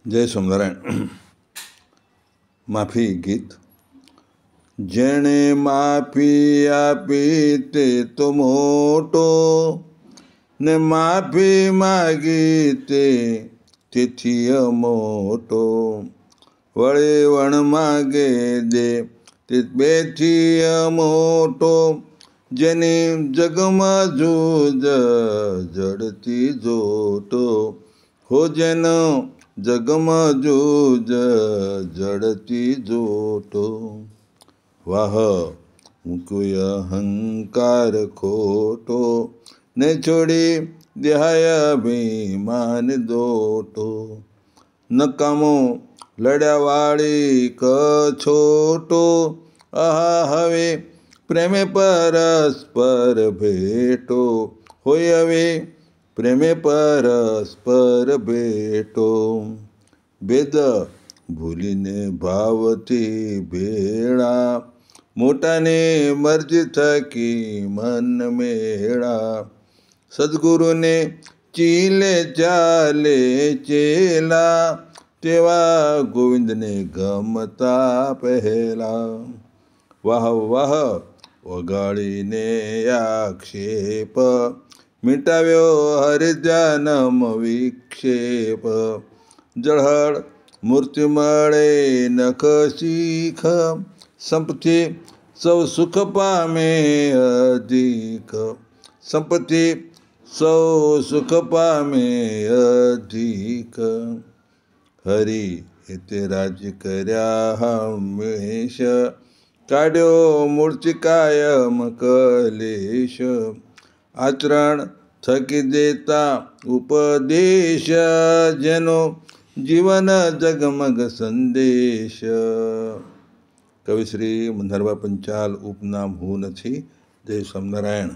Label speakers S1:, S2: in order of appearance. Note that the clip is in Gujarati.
S1: जय स्वामिनारायण। माफी गीत। जेणे माफी आपी ते तो मोटो, ने माफी मागी તેથી મોટો, વળે વણ માગે દે તે બેથી મોટો, જેની જગમાં જૂજ જડતી જોટો, હો જેનો જગમાં જૂજ જડતી જોટો. વાહ મૂક્યો અહંકાર ખોટો, ને છોડી દેહાય અભિમાન દોટો. નકામો લડ્યા વાળી કછોટો, આહા હવે પ્રેમે પરસ્પર ભેટો, હોય હવે પ્રેમે પરસ્પર ભેટો. ભેદ ભૂલીને ભાવથી ભેળા, મોટાને મરજી થકી મન મેળા. સદગુરુને ચીલે ચાલે ચેલા, તેવા ગોવિંદને ગમતા પહેલા. વાહ વાહ વગાડીને આક્ષેપ, મિટાવ્યો હરિજનમ વિક્ષેપ. જળહળ મૂર્તિ મળે નખ શીખ, સંપથી સૌ સુખ પામે અધિક. સંપત્તિ સૌ સુખ પામે અધિક. હરિ હેતે રાજ કર્યા હંમેશ, કાઢ્યો મૂર્તિ કાયમ કલેશ. આચરણ થકી દેતા ઉપદેશ, જેનો જીવન જગમગ સંદેશ. કવિ શ્રી મલ્હારભાઈ પંચાલ, ઉપનામ હું નથી. જય સ્વામિનારાયણ.